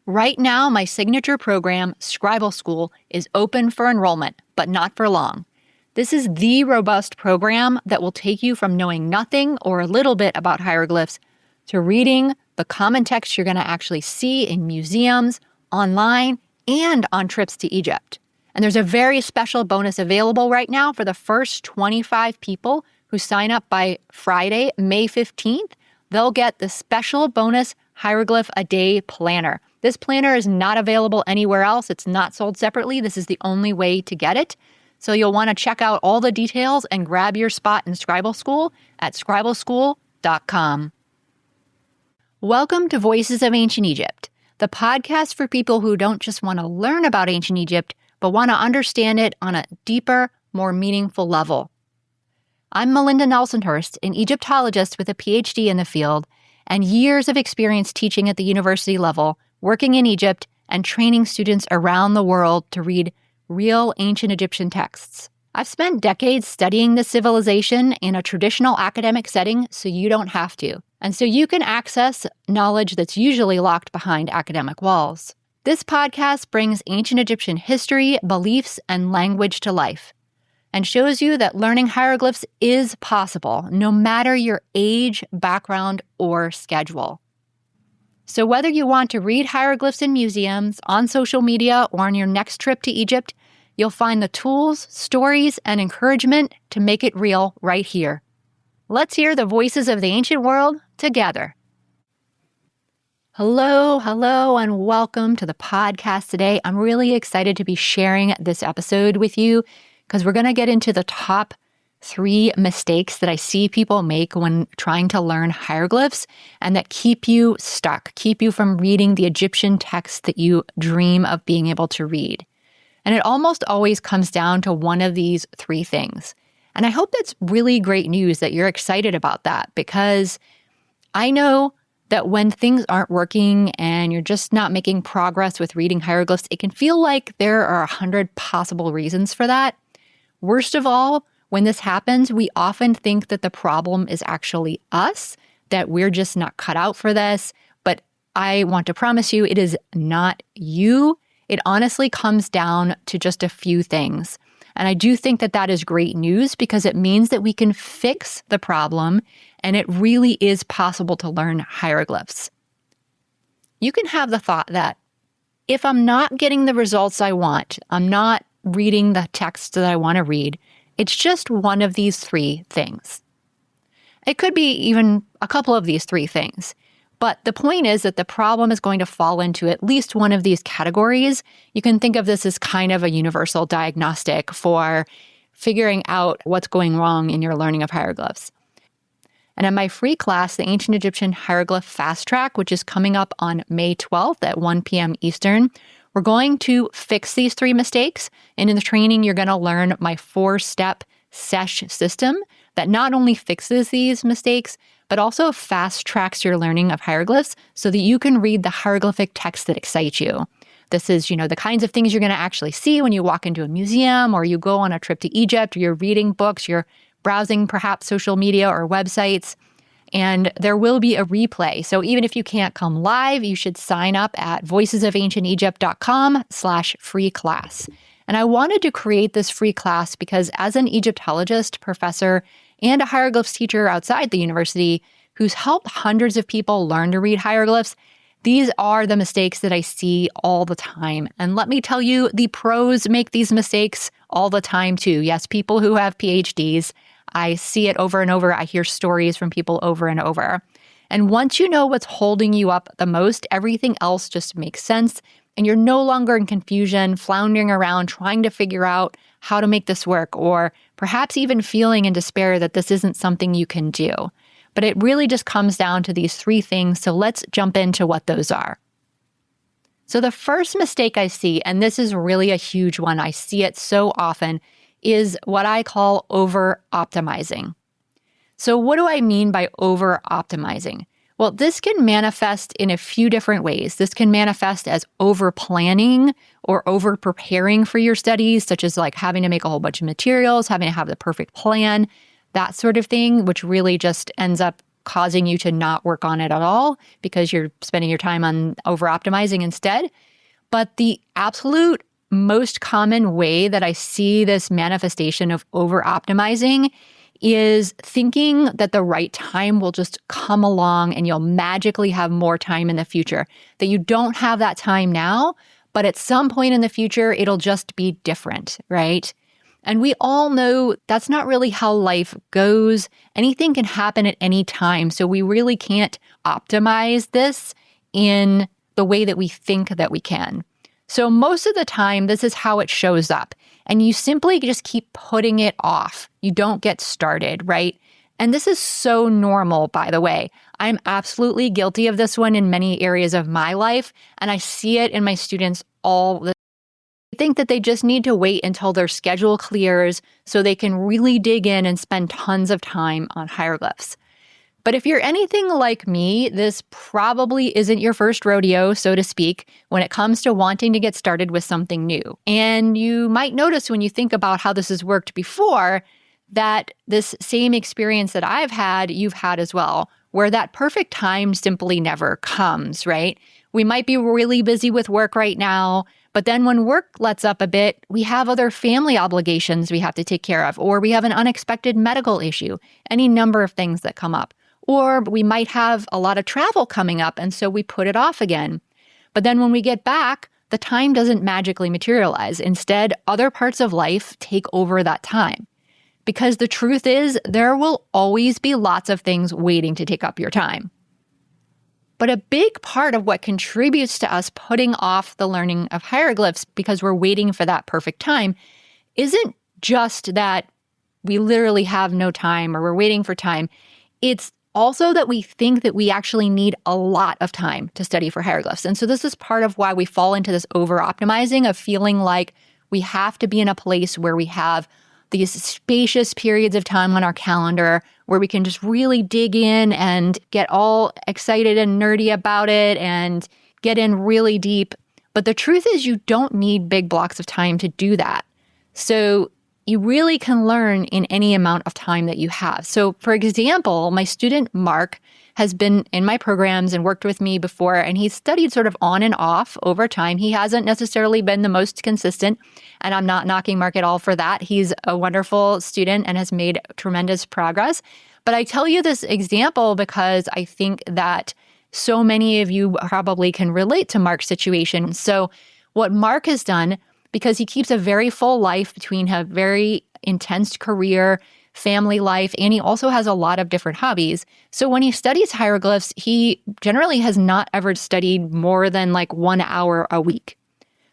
Right now, my signature program, Scribble School, is open for enrollment, but not for long. This is the robust program that will take you from knowing nothing or a little bit about hieroglyphs to reading the common text you're going to actually see in museums, online, and on trips to Egypt. And there's a very special bonus available right now for the first 25 people who sign up by Friday, May 15th. They'll get the special bonus Hieroglyph a Day planner. This planner is not available anywhere else. It's not sold separately. This is the only way to get it. So you'll want to check out all the details and grab your spot in Scribble School at scribbleschool.com. Welcome to Voices of Ancient Egypt, the podcast for people who don't just want to learn about ancient Egypt, but want to understand it on a deeper, more meaningful level. I'm Melinda Nelsonhurst, an Egyptologist with a PhD in the field and years of experience teaching at the university level, working in Egypt, and training students around the world to read real ancient Egyptian texts. I've spent decades studying this civilization in a traditional academic setting so you don't have to, and so you can access knowledge that's usually locked behind academic walls. This podcast brings ancient Egyptian history, beliefs, and language to life, and shows you that learning hieroglyphs is possible, no matter your age, background, or schedule. So whether you want to read hieroglyphs in museums, on social media, or on your next trip to Egypt, you'll find the tools, stories, and encouragement to make it real right here. Let's hear the voices of the ancient world together. Hello, and welcome to the podcast today. I'm really excited to be sharing this episode with you because we're going to get into the top 3 mistakes that I see people make when trying to learn hieroglyphs and that keep you stuck, keep you from reading the Egyptian text that you dream of being able to read. And it almost always comes down to one of these 3 things. And I hope that's really great news that you're excited about that, because I know that when things aren't working and you're just not making progress with reading hieroglyphs, it can feel like there are 100 possible reasons for that. Worst of all, when this happens, we often think that the problem is actually us, that we're just not cut out for this. But I want to promise you, it is not you. It honestly comes down to just a few things. And I do think that that is great news because it means that we can fix the problem and it really is possible to learn hieroglyphs. You can have the thought that if I'm not getting the results I want, I'm not reading the text that I want to read, it's just one of these 3 things. It could be even a couple of these 3 things. But the point is that the problem is going to fall into at least one of these categories. You can think of this as kind of a universal diagnostic for figuring out what's going wrong in your learning of hieroglyphs. And in my free class, the Ancient Egyptian Hieroglyph Fast Track, which is coming up on May 12th at 1 p.m. Eastern, we're going to fix these 3 mistakes. And in the training, you're going to learn my 4-step SESH system that not only fixes these mistakes, but also fast tracks your learning of hieroglyphs so that you can read the hieroglyphic text that excites you. This is, the kinds of things you're going to actually see when you walk into a museum or you go on a trip to Egypt, or you're reading books, you're browsing perhaps social media or websites, and there will be a replay. So even if you can't come live, you should sign up at voicesofancientegypt.com/free class. And I wanted to create this free class because as an Egyptologist, professor, and a hieroglyphs teacher outside the university who's helped hundreds of people learn to read hieroglyphs, these are the mistakes that I see all the time. And let me tell you, the pros make these mistakes all the time too. Yes, people who have PhDs, I see it over and over. I hear stories from people over and over. And once you know what's holding you up the most, everything else just makes sense. And you're no longer in confusion, floundering around, trying to figure out how to make this work, or perhaps even feeling in despair that this isn't something you can do. But it really just comes down to these 3 things, so let's jump into what those are. So the first mistake I see, and this is really a huge one, I see it so often, is what I call over-optimizing. So what do I mean by over-optimizing? Well, this can manifest in a few different ways. This can manifest as over-planning or over-preparing for your studies, such as like having to make a whole bunch of materials, having to have the perfect plan, that sort of thing, which really just ends up causing you to not work on it at all because you're spending your time on over-optimizing instead. But the absolute most common way that I see this manifestation of over-optimizing is thinking that the right time will just come along and you'll magically have more time in the future, that you don't have that time now, but at some point in the future, it'll just be different, right? And we all know that's not really how life goes. Anything can happen at any time. So we really can't optimize this in the way that we think that we can. So most of the time, this is how it shows up. And you simply just keep putting it off. You don't get started, right? And this is so normal, by the way. I'm absolutely guilty of this one in many areas of my life. And I see it in my students all the time. I think that they just need to wait until their schedule clears so they can really dig in and spend tons of time on hieroglyphs. But if you're anything like me, this probably isn't your first rodeo, so to speak, when it comes to wanting to get started with something new. And you might notice when you think about how this has worked before, that this same experience that I've had, you've had as well, where that perfect time simply never comes, right? We might be really busy with work right now, but then when work lets up a bit, we have other family obligations we have to take care of, or we have an unexpected medical issue, any number of things that come up. Or we might have a lot of travel coming up, and so we put it off again. But then when we get back, the time doesn't magically materialize. Instead, other parts of life take over that time. Because the truth is, there will always be lots of things waiting to take up your time. But a big part of what contributes to us putting off the learning of hieroglyphs because we're waiting for that perfect time isn't just that we literally have no time or we're waiting for time. It's also that we think that we actually need a lot of time to study for hieroglyphs. And so this is part of why we fall into this over-optimizing of feeling like we have to be in a place where we have these spacious periods of time on our calendar where we can just really dig in and get all excited and nerdy about it and get in really deep. But the truth is you don't need big blocks of time to do that. So you really can learn in any amount of time that you have. So for example, my student Mark has been in my programs and worked with me before, and he's studied sort of on and off over time. He hasn't necessarily been the most consistent, and I'm not knocking Mark at all for that. He's a wonderful student and has made tremendous progress. But I tell you this example because I think that so many of you probably can relate to Mark's situation. So what Mark has done, because he keeps a very full life between a very intense career, family life, and he also has a lot of different hobbies. So when he studies hieroglyphs, he generally has not ever studied more than like 1 hour a week.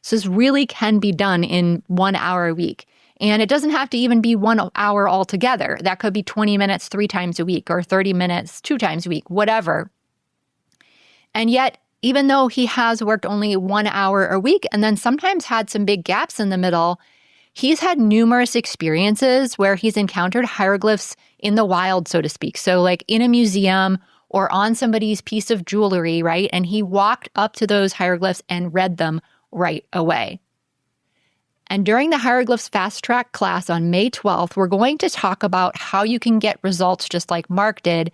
So this really can be done in 1 hour a week. And it doesn't have to even be 1 hour altogether. That could be 20 minutes 3 times a week or 30 minutes 2 times a week, whatever. And yet, even though he has worked only 1 hour a week and then sometimes had some big gaps in the middle, he's had numerous experiences where he's encountered hieroglyphs in the wild, so to speak. So like in a museum or on somebody's piece of jewelry, right? And he walked up to those hieroglyphs and read them right away. And during the Hieroglyphs Fast Track class on May 12th, we're going to talk about how you can get results just like Mark did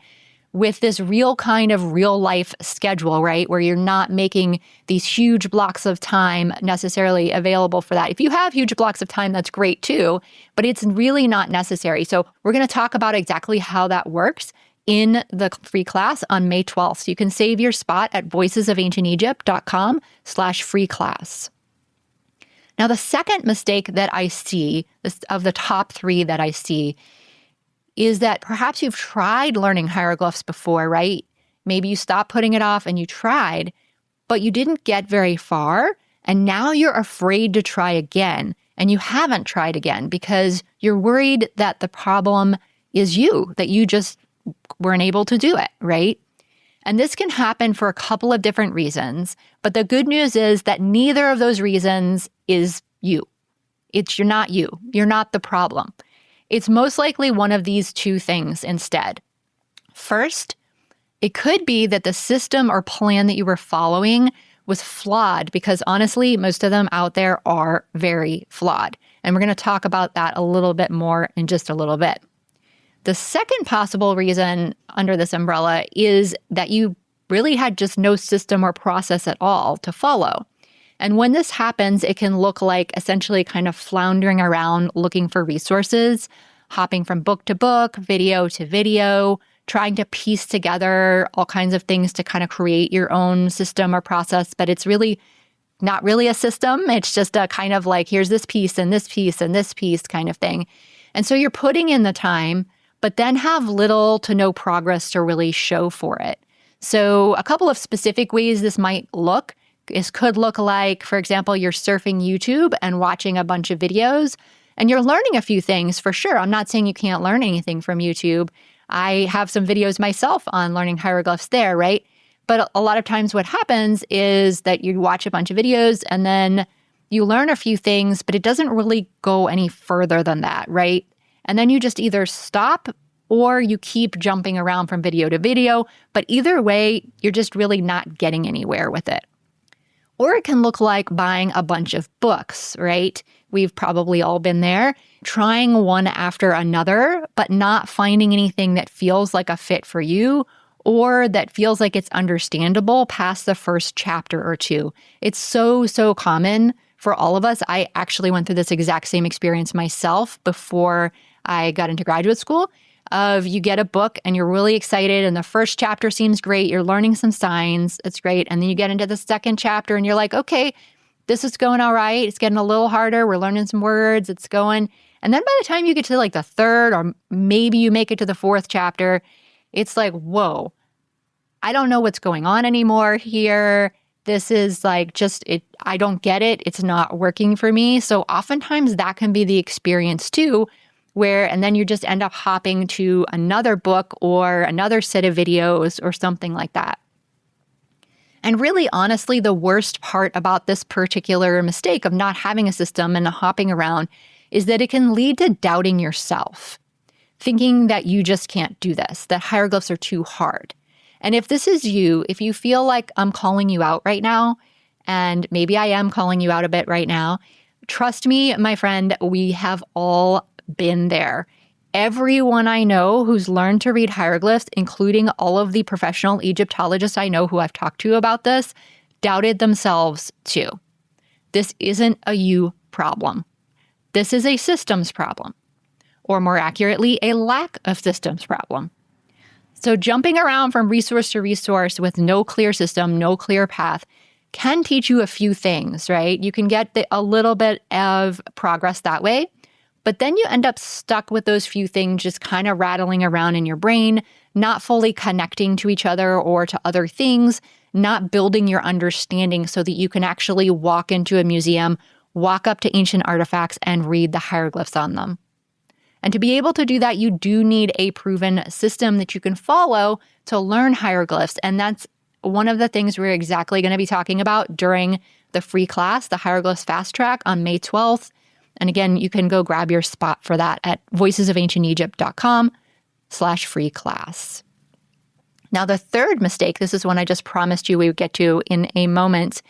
with this real kind of real life schedule, right? Where you're not making these huge blocks of time necessarily available for that. If you have huge blocks of time, that's great too, but it's really not necessary. So we're going to talk about exactly how that works in the free class on May 12th. So you can save your spot at voicesofancientegypt.com/free class. Now, the second mistake that I see, of the top 3 that I see, is that perhaps you've tried learning hieroglyphs before, right? Maybe you stopped putting it off and you tried, but you didn't get very far. And now you're afraid to try again. And you haven't tried again because you're worried that the problem is you, that you just weren't able to do it, right? And this can happen for a couple of different reasons. But the good news is that neither of those reasons is you. You're not you. You're not the problem. It's most likely one of these 2 things instead. First, it could be that the system or plan that you were following was flawed because honestly, most of them out there are very flawed. And we're going to talk about that a little bit more in just a little bit. The second possible reason under this umbrella is that you really had just no system or process at all to follow. And when this happens, it can look like essentially kind of floundering around looking for resources, hopping from book to book, video to video, trying to piece together all kinds of things to kind of create your own system or process. But it's really not really a system. It's just a kind of like, here's this piece and this piece and this piece kind of thing. And so you're putting in the time, but then have little to no progress to really show for it. So a couple of specific ways this might look could look like, for example, you're surfing YouTube and watching a bunch of videos, and you're learning a few things for sure. I'm not saying you can't learn anything from YouTube. I have some videos myself on learning hieroglyphs there, right? But a lot of times what happens is that you watch a bunch of videos and then you learn a few things, but it doesn't really go any further than that, right? And then you just either stop or you keep jumping around from video to video. But either way, you're just really not getting anywhere with it. Or it can look like buying a bunch of books, right? We've probably all been there, trying one after another, but not finding anything that feels like a fit for you or that feels like it's understandable past the first chapter or two. It's so common for all of us. I actually went through this exact same experience myself before I got into graduate school. Of you get a book and you're really excited and the first chapter seems great. You're learning some signs. It's great. And then you get into the second chapter and you're like, okay, this is going all right. It's getting a little harder. We're learning some words. It's going. And then by the time you get to like the third or maybe you make it to the fourth chapter, it's like, whoa, I don't know what's going on anymore here. This is like just it. I don't get it. It's not working for me. So oftentimes that can be the experience too, and then you just end up hopping to another book or another set of videos or something like that. And really, honestly, the worst part about this particular mistake of not having a system and hopping around is that it can lead to doubting yourself, thinking that you just can't do this, that hieroglyphs are too hard. And if this is you, if you feel like I'm calling you out right now, and maybe I am calling you out a bit right now, trust me, my friend, we have all been there. Everyone I know who's learned to read hieroglyphs, including all of the professional Egyptologists I know who I've talked to about this, doubted themselves too. This isn't a you problem. This is a systems problem, or more accurately, a lack of systems problem. So jumping around from resource to resource with no clear system, no clear path can teach you a few things, right? You can get a little bit of progress that way. But then you end up stuck with those few things just kind of rattling around in your brain, not fully connecting to each other or to other things, not building your understanding so that you can actually walk into a museum, walk up to ancient artifacts, and read the hieroglyphs on them. And to be able to do that, you do need a proven system that you can follow to learn hieroglyphs. And that's one of the things we're exactly going to be talking about during the free class, the Hieroglyphs Fast Track on May 12th. And again, you can go grab your spot for that at voicesofancientegypt.com/free class. Now, the third mistake, this is one I just promised you we would get to in a moment,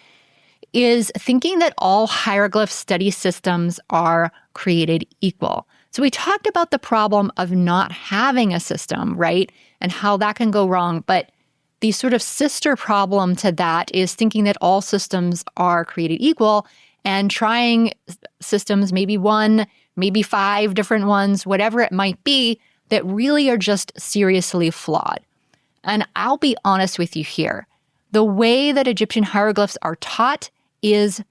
is thinking that all hieroglyph study systems are created equal. So we talked about the problem of not having a system, right? And how that can go wrong. But the sort of sister problem to that is thinking that all systems are created equal and trying systems, maybe one, maybe 5 different ones, whatever it might be, that really are just seriously flawed. And I'll be honest with you here. The way that Egyptian hieroglyphs are taught is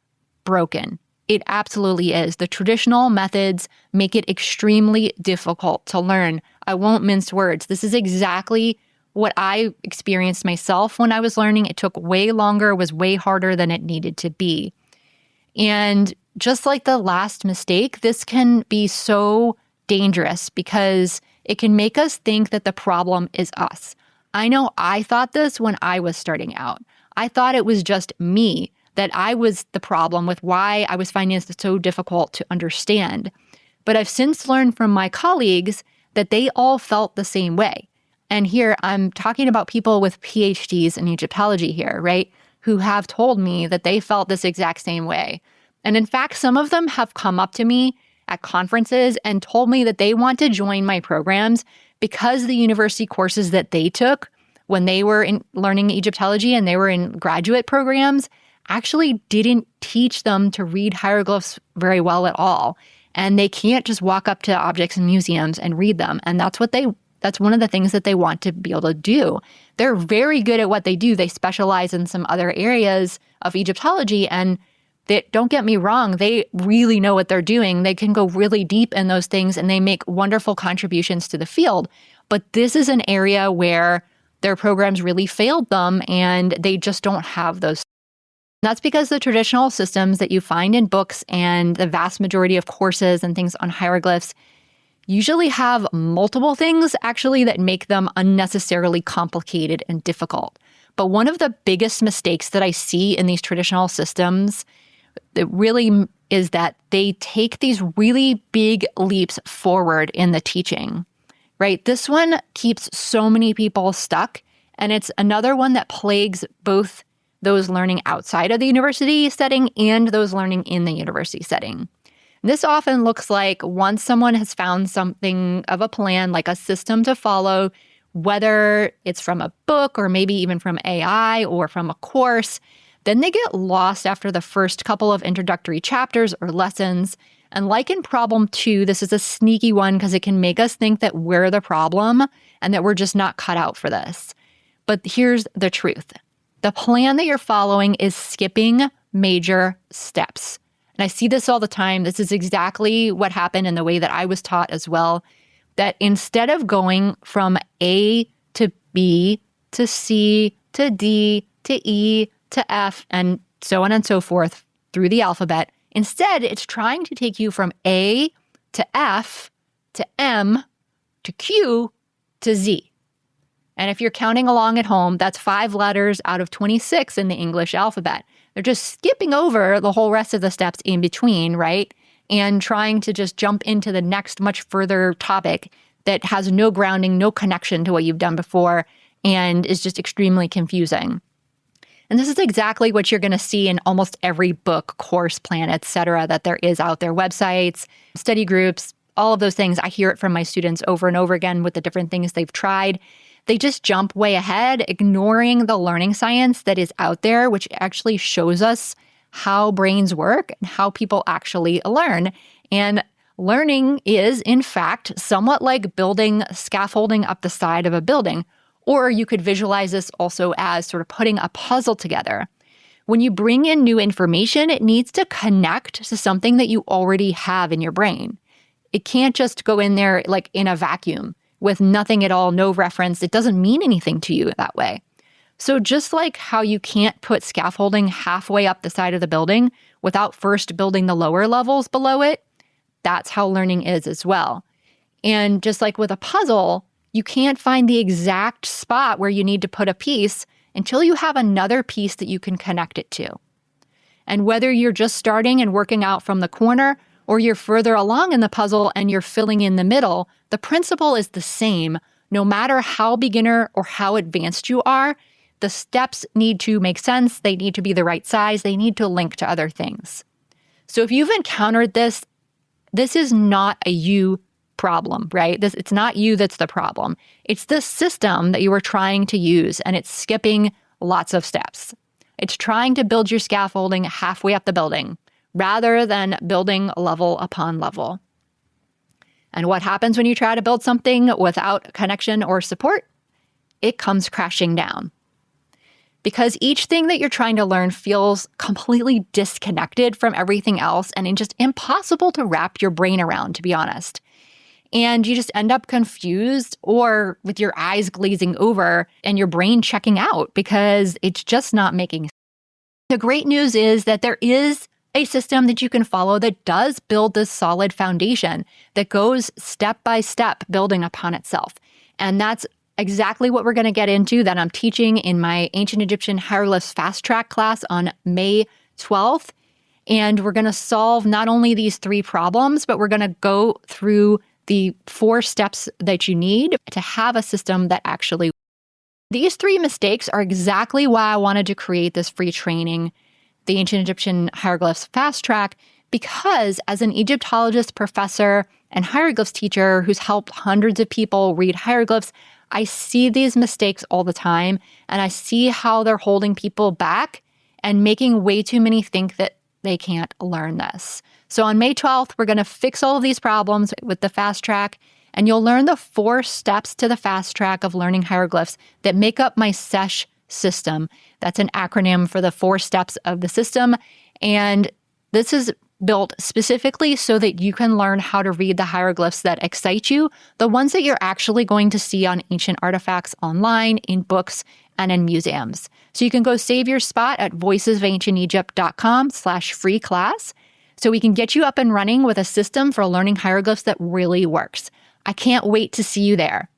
broken. It absolutely is. The traditional methods make it extremely difficult to learn. I won't mince words. This is exactly what I experienced myself when I was learning. It took way longer, was way harder than it needed to be. And just like the last mistake, this can be so dangerous because it can make us think that the problem is us. I know I thought this when I was starting out. I thought it was just me, that I was the problem with why I was finding this so difficult to understand. But I've since learned from my colleagues that they all felt the same way. And here I'm talking about people with PhDs in Egyptology here, right? Who have told me that they felt this exact same way. And in fact, some of them have come up to me at conferences and told me that they want to join my programs because the university courses that they took when they were learning Egyptology and they were in graduate programs actually didn't teach them to read hieroglyphs very well at all. And they can't just walk up to objects in museums and read them. And that's one of the things that they want to be able to do. They're very good at what they do. They specialize in some other areas of Egyptology, and don't get me wrong, they really know what they're doing. They can go really deep in those things, and they make wonderful contributions to the field. But this is an area where their programs really failed them, and they just don't have those. That's because the traditional systems that you find in books and the vast majority of courses and things on hieroglyphs usually have multiple things actually that make them unnecessarily complicated and difficult. But one of the biggest mistakes that I see in these traditional systems that really is that they take these really big leaps forward in the teaching, right? This one keeps so many people stuck, and it's another one that plagues both those learning outside of the university setting and those learning in the university setting. This often looks like once someone has found something of a plan, like a system to follow, whether it's from a book or maybe even from AI or from a course, then they get lost after the first couple of introductory chapters or lessons. And like in problem 2, this is a sneaky one because it can make us think that we're the problem and that we're just not cut out for this. But here's the truth. The plan that you're following is skipping major steps. And I see this all the time. This is exactly what happened in the way that I was taught as well, that instead of going from A to B to C to D to E to F and so on and so forth through the alphabet, instead it's trying to take you from A to F to M to Q to Z. And if you're counting along at home, that's 5 letters out of 26 in the English alphabet. They're just skipping over the whole rest of the steps in between, right? And trying to just jump into the next much further topic that has no grounding, no connection to what you've done before, and is just extremely confusing. And this is exactly what you're going to see in almost every book, course plan, etc., that there is out there. Websites, study groups, all of those things. I hear it from my students over and over again with the different things they've tried. They just jump way ahead, ignoring the learning science that is out there, which actually shows us how brains work and how people actually learn. And learning is, in fact, somewhat like building scaffolding up the side of a building. Or you could visualize this also as sort of putting a puzzle together. When you bring in new information, it needs to connect to something that you already have in your brain. It can't just go in there like in a vacuum with nothing at all, no reference. It doesn't mean anything to you that way. So just like how you can't put scaffolding halfway up the side of the building without first building the lower levels below it, that's how learning is as well. And just like with a puzzle, you can't find the exact spot where you need to put a piece until you have another piece that you can connect it to. And whether you're just starting and working out from the corner, or you're further along in the puzzle and you're filling in the middle, the principle is the same. No matter how beginner or how advanced you are, the steps need to make sense. They need to be the right size. They need to link to other things. So if you've encountered this, this is not a you problem, right? It's not you that's the problem. It's the system that you were trying to use, and it's skipping lots of steps. It's trying to build your scaffolding halfway up the building, rather than building level upon level. And what happens when you try to build something without connection or support? It comes crashing down. Because each thing that you're trying to learn feels completely disconnected from everything else, and it's just impossible to wrap your brain around, to be honest. And you just end up confused or with your eyes glazing over and your brain checking out because it's just not making sense. The great news is that there is a system that you can follow that does build this solid foundation that goes step by step, building upon itself. And that's exactly what we're going to get into that I'm teaching in my Ancient Egyptian Hieroglyphs Fast Track class on May 12th. And we're going to solve not only these 3 problems, but we're going to go through the 4 steps that you need to have a system that actually. These 3 mistakes are exactly why I wanted to create this free training, the Ancient Egyptian Hieroglyphs Fast Track, because as an Egyptologist professor and hieroglyphs teacher who's helped hundreds of people read hieroglyphs, I see these mistakes all the time, and I see how they're holding people back and making way too many think that they can't learn this. So on May 12th, we're going to fix all of these problems with the fast track, and you'll learn the 4 steps to the fast track of learning hieroglyphs that make up my SESH system. That's an acronym for the 4 steps of the system. And this is built specifically so that you can learn how to read the hieroglyphs that excite you, the ones that you're actually going to see on ancient artifacts online, in books, and in museums. So you can go save your spot at voicesofancientegypt.com/free class so we can get you up and running with a system for learning hieroglyphs that really works. I can't wait to see you there.